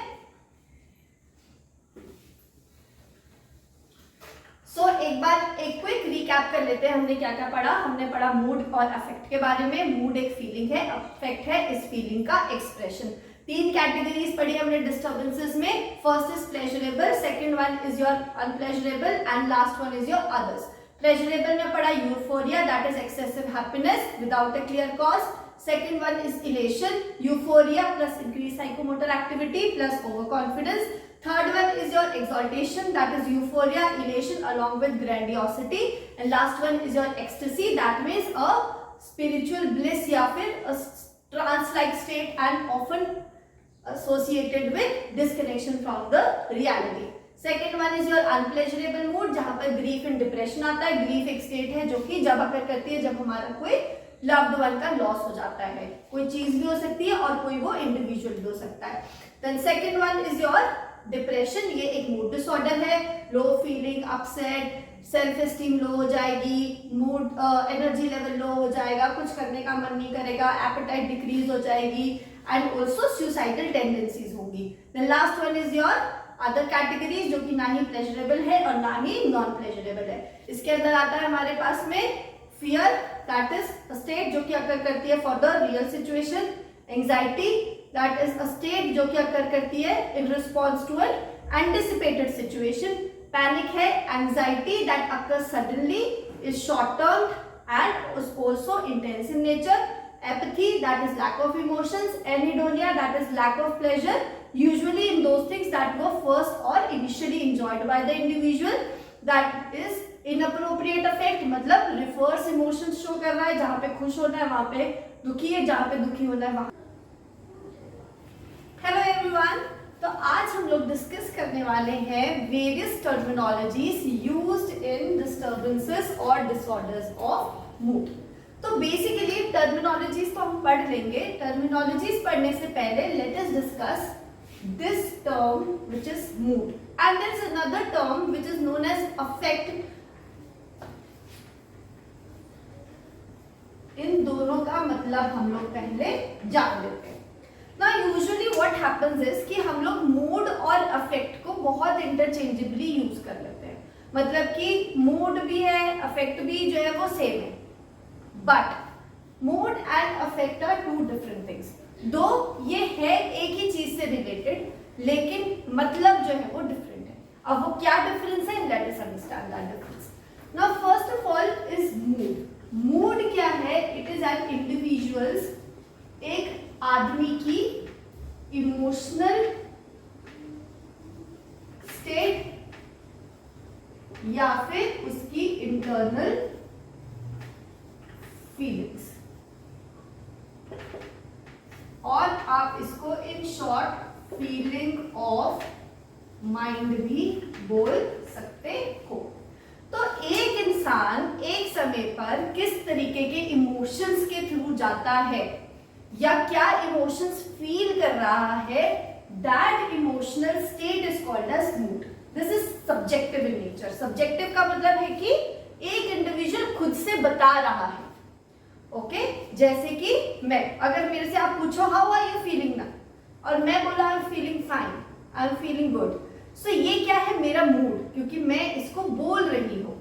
सो एक बार एक क्विक रिकैप कर लेते हैं, हमने क्या क्या पढ़ा। हमने पढ़ा मूड और अफेक्ट के बारे में। मूड एक फीलिंग है, अफेक्ट है इस फीलिंग का एक्सप्रेशन। तीन कैटेगरीज पढ़ी हमने डिस्टर्बेंसेस में। First is pleasurable, second one is your unpleasurable and last one is your others. Pleasurable में पढ़ा euphoria, that is excessive happiness without a clear cause. Second one is elation, euphoria plus increased psychomotor activity plus overconfidence. Third one is your exaltation, that is euphoria, elation along with grandiosity. And last one is your ecstasy, that means a spiritual bliss या फिर a trance-like state and often associated with disconnection from the reality. Second one is your unpleasurable mood, जहाँ पर grief and depression आता है। grief एक state है जो कि जब अगर करती है जब हमारा कोई लव्ड वन का लॉस हो जाता है, कोई चीज भी हो सकती है और कोई वो इंडिविजुअल भी हो सकता है। Then second one is your depression, ये एक मूड डिसऑर्डर है। Low feeling, upset, self esteem low हो जाएगी, मूड एनर्जी लेवल लो हो जाएगा, कुछ करने का मन नहीं करेगा, एपेटाइट डिक्रीज हो जाएगी एंड ऑल्सो सुसाइडल टेंडेंसीज होंगी। Then last one is your other categories, जो कि ना ही प्लेजरेबल है और ना ही नॉन प्लेजरेबल है। इसके अंदर आता है हमारे पास में fear, that is a state जो कि अकर करती है for the real situation. Anxiety, that is a state जो कि अकर करती है in response to an anticipated situation. Panic है anxiety that occurs suddenly, is short term and is also intense in nature. Apathy, that is lack of emotions. Anhedonia, that is lack of pleasure, usually in those things that were first or initially enjoyed by the individual. That is inappropriate affect, मतलब reverse emotions show कर रहा है, जहां पे खुश होना है वहां पे दुखी है, जहां पे दुखी होना है वहां। हेलो एवरीवन, तो आज हम लोग डिस्कस करने वाले हैं various terminologies used in disturbances और डिसऑर्डर्स ऑफ मूड। तो बेसिकली टर्मिनोलॉजीज तो हम पढ़ लेंगे। टर्मिनोलॉजीज पढ़ने से पहले let us discuss this term which is mood, and there is another term which is known as affect. इन दोनों का मतलब हम लोग पहले जान लेते हैं। Now usually what happens is कि हम लोग मूड और अफेक्ट को बहुत इंटरचेंजेबली यूज कर लेते हैं, मतलब कि मूड भी है अफेक्ट भी जो है वो सेम है, but mood and affect are two different things. दो ये है एक ही चीज से रिलेटेड, लेकिन मतलब जो है वो डिफरेंट है। अब वो क्या डिफरेंस है, let us understand that difference. Now first of all is mood. Mood क्या है, इट इज एन इंडिविजुअल्स, एक आदमी की इमोशनल स्टेट या फिर उसकी इंटरनल फीलिंग्स, और आप इसको in short feeling of mind भी बोल सकते हो। तो एक इंसान एक समय पर किस तरीके के इमोशंस के थ्रू जाता है या क्या इमोशंस फील कर रहा है, that emotional state is called as mood. This is subjective in nature. Subjective का मतलब है कि एक इंडिविजुअल खुद से बता रहा है। ओके जैसे कि मैं, अगर मेरे से आप पूछो हाउ आर यू फीलिंग ना, और मैं बोला I am feeling fine, I am feeling good, so ये क्या है, मेरा मूड, क्योंकि मैं इसको बोल रही हूँ।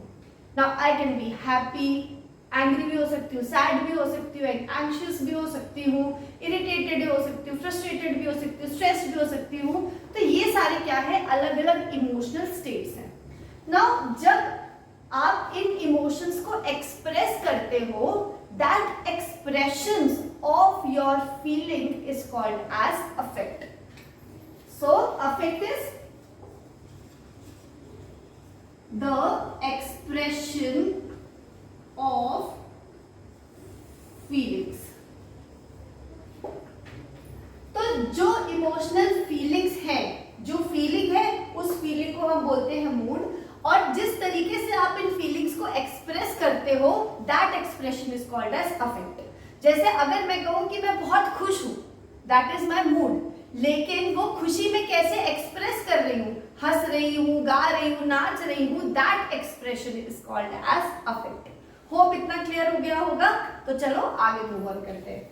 Now I can be happy, angry भी हो सकती हूँ, सैड भी हो सकती हूँ, एंग्शियस भी हो सकती हूँ, इरिटेटेड भी हो सकती हूँ, फ्रस्ट्रेटेड भी हो सकती हूँ, स्ट्रेस्ड भी हो सकती हूँ। तो ये सारे क्या है, अलग अलग इमोशनल स्टेट्स हैं। नाउ जब आप इन इमोशंस को एक्सप्रेस करते हो, that expressions of your feeling is called as affect. So affect is the expression of feelings। तो जो इमोशनल फीलिंग्स है, जो फीलिंग है, उस फीलिंग को हम बोलते हैं मूड। और जिस तरीके से आप इन फीलिंग्स को एक्सप्रेस करते हो, that expression is called as affect. जैसे अगर मैं कहूं कि मैं बहुत खुश हूं, दैट इज माई मूड, लेकिन वो खुशी में कैसे एक्सप्रेस कर रही हूँ, हंस रही हूँ, गा रही हूँ, नाच रही हूँ, that expression is called as affect. Hope इतना क्लियर हो गया होगा। तो चलो आगे मूव ऑन करते हैं।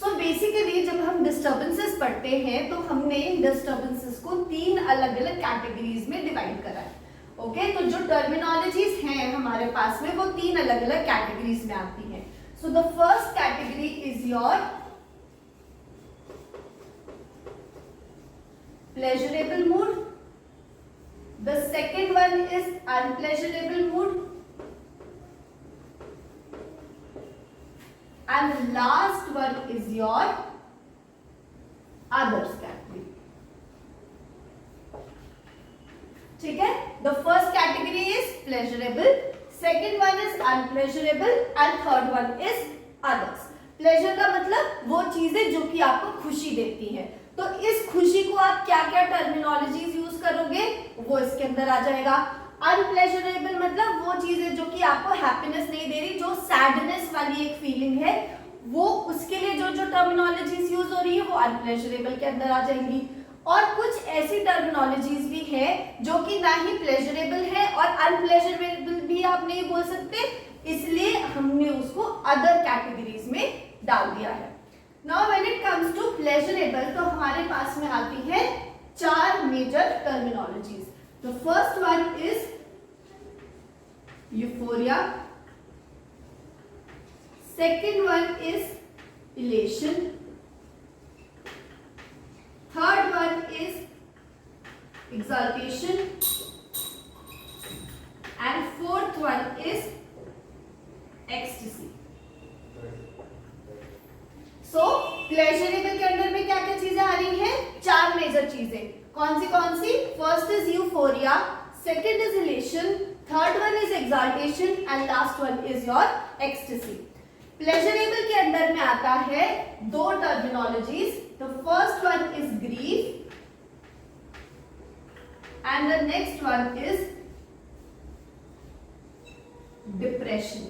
सो बेसिकली जब हम डिस्टर्बेंसेस पढ़ते हैं तो हमने इन डिस्टर्बेंसेस को 3 अलग अलग कैटेगरीज में डिवाइड करा है। ओके तो जो टर्मिनोलॉजीज हैं हमारे पास में, वो 3 अलग अलग कैटेगरीज में आती हैं। So the first category is your pleasurable mood, the second one is unpleasurable mood, and the last one is your others category। ठीक है, the first category is pleasurable, second one is unpleasurable and third one is others। pleasure का मतलब वो चीजें जो कि आपको खुशी देती हैं। तो इस खुशी को आप क्या क्या टर्मिनोलॉजीज यूज करोगे, वो इसके अंदर आ जाएगा। अनप्लेजरेबल मतलब वो चीजें जो कि आपको हैप्पीनेस नहीं दे रही, जो सैडनेस वाली एक फीलिंग है, वो उसके लिए जो जो टर्मिनोलॉजीज यूज हो रही है वो अनप्लेजरेबल के अंदर आ जाएंगी। और कुछ ऐसी टर्मिनोलॉजीज भी है जो कि ना ही प्लेजरेबल है और अनप्लेजरेबल भी आप नहीं बोल सकते, इसलिए हमने उसको अदर कैटेगरीज में डाल दिया है। Now when it comes to pleasurable, तो हमारे पास में आती है 4 major terminologies. The first one is euphoria, second one is elation, third one is exaltation, and fourth one is ecstasy। So pleasurable के अंदर में क्या क्या चीजें आ रही हैं, 4 मेजर चीजें। कौन सी? First is euphoria, second is elation, third one is exaltation and last one is your ecstasy. Pleasurable के अंदर में आता है 2 terminologies. The first one is grief and the next one is depression.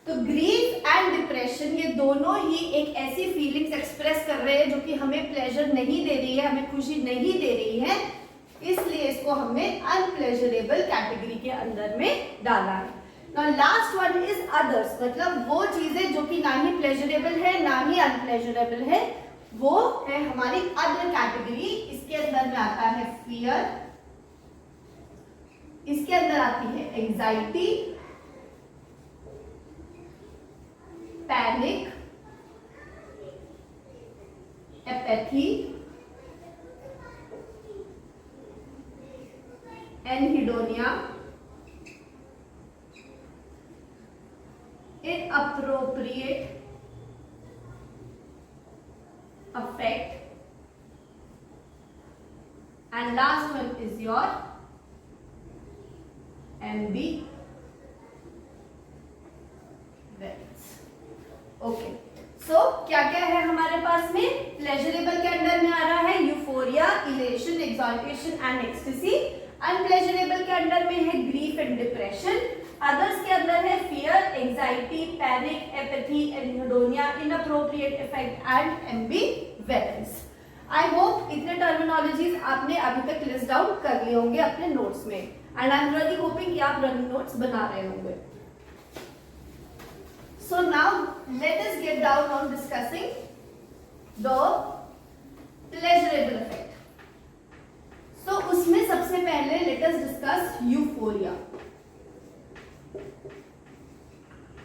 तो ग्रीफ एंड डिप्रेशन ये दोनों ही एक ऐसी फीलिंग्स एक्सप्रेस कर रहे हैं जो कि हमें प्लेजर नहीं दे रही है, हमें खुशी नहीं दे रही है, इसलिए इसको हमने अनप्लेजरेबल कैटेगरी के अंदर में डाला है। Now last one is others, मतलब वो चीजें जो कि ना ही प्लेजरेबल है ना ही अनप्लेजरेबल है, वो है हमारी अदर कैटेगरी। इसके अंदर में आता है फियर, इसके अंदर आती है anxiety, panic, apathy, anhedonia, inappropriate affect, and last one is your ambivalence। Okay, so क्या क्या है हमारे पास में? प्लेजरेबल के अंडर में आ रहा है euphoria, elation, exaltation and ecstasy. अनप्लेजरेबल के अंडर में है ग्रीफ एंड डिप्रेशन। अदर्स के अंदर है fear, anxiety, panic, apathy, anhedonia, inappropriate effect and ambivalence. I hope इतने टर्मिनोलॉजीज आपने अभी तक लिस्ट डाउन कर लिए होंगे अपने नोट्स में, and I am really hoping कि आप रनिंग नोट्स बना रहे होंगे। So now let us get down on discussing the pleasurable effect. So उसमें सबसे पहले let us discuss euphoria.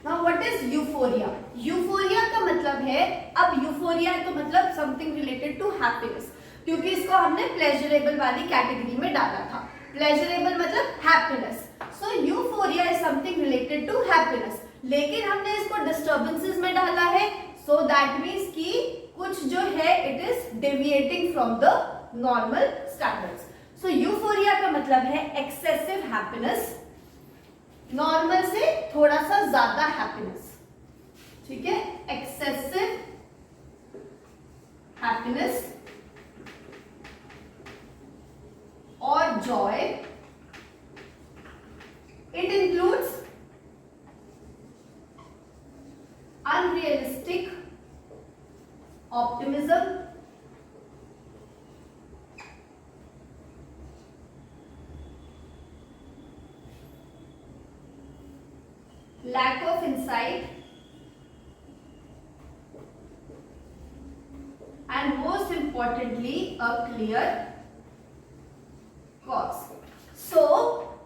Now what is euphoria? Euphoria का मतलब है, अब euphoria तो मतलब something related to happiness, क्योंकि इसको हमने pleasurable वाली कैटेगरी में डाला था। Pleasurable मतलब happiness. So euphoria is something related to happiness. लेकिन हमने इसको डिस्टर्बेंसेस में डाला है, सो दैट मीन्स कि कुछ जो है it is deviating from the normal standards. So euphoria का मतलब है एक्सेसिव हैप्पीनेस, नॉर्मल से थोड़ा सा ज्यादा हैप्पीनेस, ठीक है, एक्सेसिव हैप्पीनेस और Joy. It includes unrealistic optimism, lack of insight, and most importantly a clear cause. So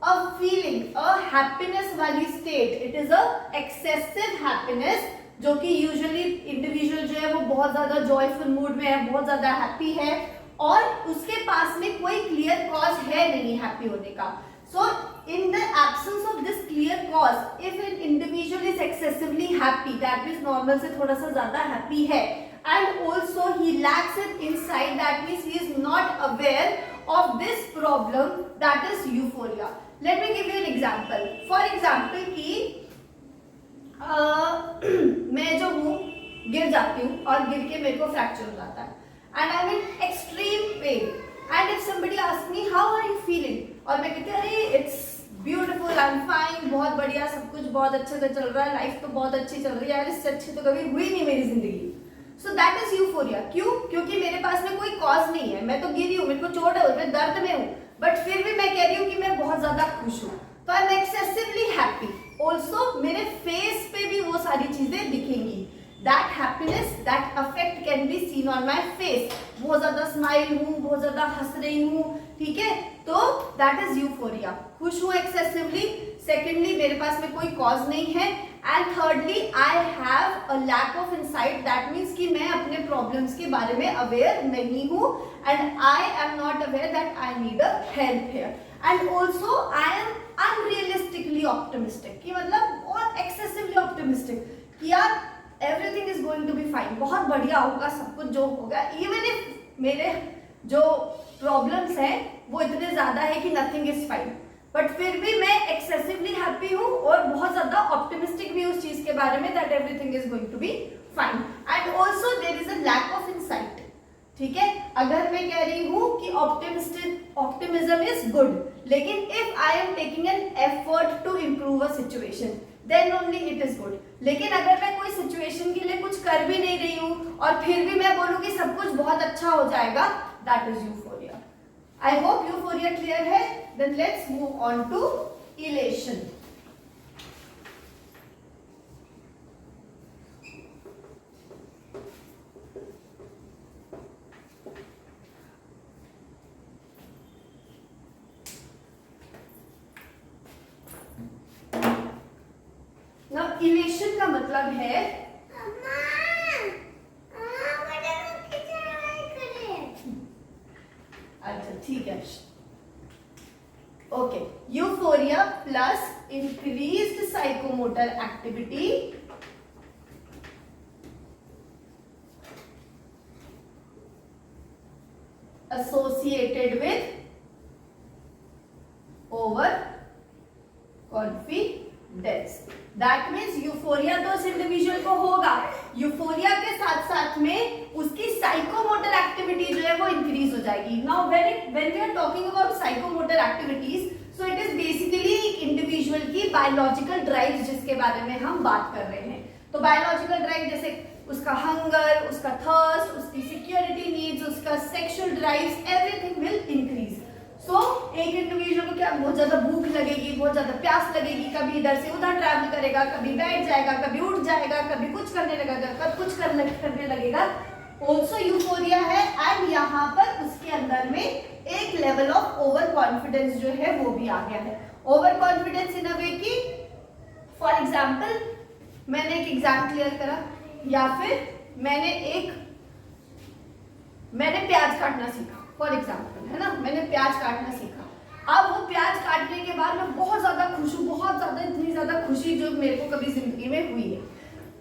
a feeling, a happiness वाली state, it is a excessive happiness, जो कि यूजुअली इंडिविजुअल जो है वो बहुत ज्यादा जॉयफुल मूड में है, बहुत ज्यादा हैप्पी है और उसके पास में कोई क्लियर कॉज है नहीं हैप्पी होने का। So in the absence of this clear cause, if an individual is excessively happy, that means normal से थोड़ा सा ज्यादा हैप्पी है, and also he lacks it inside, that means he is not aware of this problem, that is euphoria. Let me give you an example. For example कि मैं जो हूँ गिर जाती हूँ और गिर के मेरे को फ्रैक्चर हो जाता है, and I am in extreme pain, and if somebody ask me how are you feeling, और मैं कहती हूँ अरे it's beautiful, I am fine, बहुत बढ़िया, सब कुछ बहुत अच्छे से चल रहा है, लाइफ तो बहुत अच्छी चल रही है यार, इससे अच्छी तो कभी हुई नहीं मेरी जिंदगी। सो दैट इज यूफोरिया। क्यों? क्योंकि मेरे पास में कोई कॉज नहीं है, मैं तो गिरी हूँ, मेरे को चोट है, मैं दर्द में हूँ, बट फिर भी मैं कह रही हूँ कि मैं बहुत ज्यादा खुश हूँ, तो I am excessively happy. Also मेरे फेस पे भी वो सारी चीजें दिखेंगी, that happiness, that affect can be seen on my face, बहुत ज्यादा स्माइल हूँ, बहुत ज्यादा हंस रही हूँ, ठीक है, तो दैट इज यूफोरिया। खुश हूँ एक्सेसिवली, सेकेंडली मेरे पास में कोई कॉज नहीं है, and thirdly I have a lack of insight, that means कि मैं अपने प्रॉब्लम्स के बारे में अवेयर नहीं हूँ, and I am not aware that I need a help here, and also I am unrealistically optimistic, कि मतलब बहुत एक्सेसिवली ऑप्टिमिस्टिक कि यार everything is going to be fine, बहुत बढ़िया होगा सब कुछ जो होगा, इवन इफ मेरे जो प्रॉब्लम्स हैं वो इतने ज्यादा है कि नथिंग इज फाइन, बट फिर भी मैं एक्सेसिवली हैप्पी हूँ और बहुत ज्यादा ऑप्टिमिस्टिक भी उस चीज के बारे में that everything is going to be fine, and also there is a lack of insight, ठीक है। अगर मैं कह रही हूँ कि ऑप्टिमिज्म इज गुड, लेकिन if I am taking an effort to improve a situation, then only it is good. लेकिन अगर मैं कोई सिचुएशन के लिए कुछ कर भी नहीं रही हूँ और फिर भी मैं बोलूँ कि सब कुछ बहुत अच्छा हो जाएगा, that is euphoria. I hope euphoria clear है। Then let's move on to elation. Elation का मतलब है अच्छा ठीक है, okay, euphoria plus increased psychomotor activity associated with over confidence। That means euphoria तो उस इंडिविजुअल को होगा, यूफोरिया के जाएगी। Now when we are talking about psychomotor activities, so it is basically individual की बायोलॉजिकल ड्राइव जिसके बारे में हम बात कर रहे हैं। तो बायोलॉजिकल ड्राइव जैसे उसका हंगर, उसका थर्स्ट, उसकी सिक्योरिटी नीड्स, उसका sexual drives, everything will increase. So एक इंडिविजुअल को क्या बहुत ज्यादा भूख लगेगी, बहुत ज्यादा प्यास लगेगी, कभी इधर से उधर ट्रैवल करेगा, कभी बैठ जाएगा, कभी उठ जाएगा, कभी कुछ करने लगेगा, कभी कुछ करने लगेगा। ऑल्सो यूफोरिया है एंड यहाँ पर उसके अंदर में एक लेवल ऑफ ओवर कॉन्फिडेंस जो है वो भी आ गया है। ओवर कॉन्फिडेंस इन अ वे की फॉर एग्जाम्पल मैंने एक एग्जाम क्लियर करा, या फिर मैंने प्याज काटना सीखा फॉर एग्जाम्पल, है ना, मैंने प्याज काटना सीखा। अब वो प्याज काटने के बाद मैं बहुत ज्यादा खुश हूँ, बहुत ज्यादा, इतनी ज्यादा खुशी जो मेरे को कभी जिंदगी में हुई है।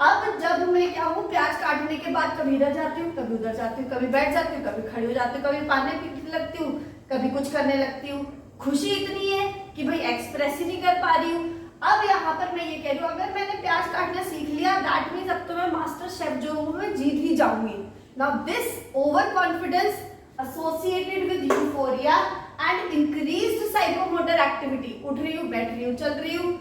अब जब मैं क्या हूँ, प्याज काटने के बाद कभी इधर जाती हूँ, कभी उधर जाती हूँ, कभी बैठ जाती हूँ, कभी खड़ी हो जाती हूँ, कभी पानी पीने लगती हूँ, कभी कुछ करने लगती हूँ। खुशी इतनी है कि भाई एक्सप्रेस ही नहीं कर पा रही हूँ। अब यहाँ पर मैं ये कह रही हूँ, अगर मैंने प्याज काटना सीख लिया, दैट मीन्स अब तो मैं मास्टर शेफ जो हूँ मैं जीत ही जाऊंगी। Now this over confidence associated with euphoria and increased psychomotor activity, उठ रही हूँ, बैठ रही हूँ, चल रही हूँ,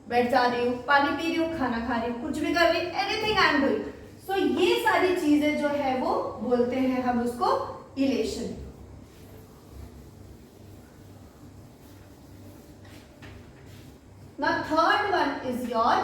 बैठ जा रही हूँ, पानी पी रही हूँ, खाना खा रही हूँ, कुछ भी कर रही हूँ, एनीथिंग आई एम डूइंग। सो ये सारी चीजें जो है वो बोलते हैं हम उसको elation. Now third one is your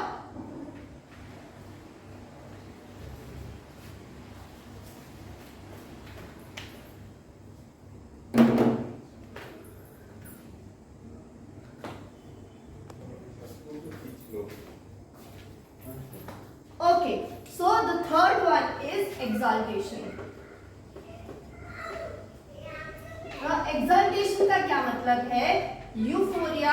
okay, so the third one is exaltation. Exaltation का क्या मतलब है? यूफोरिया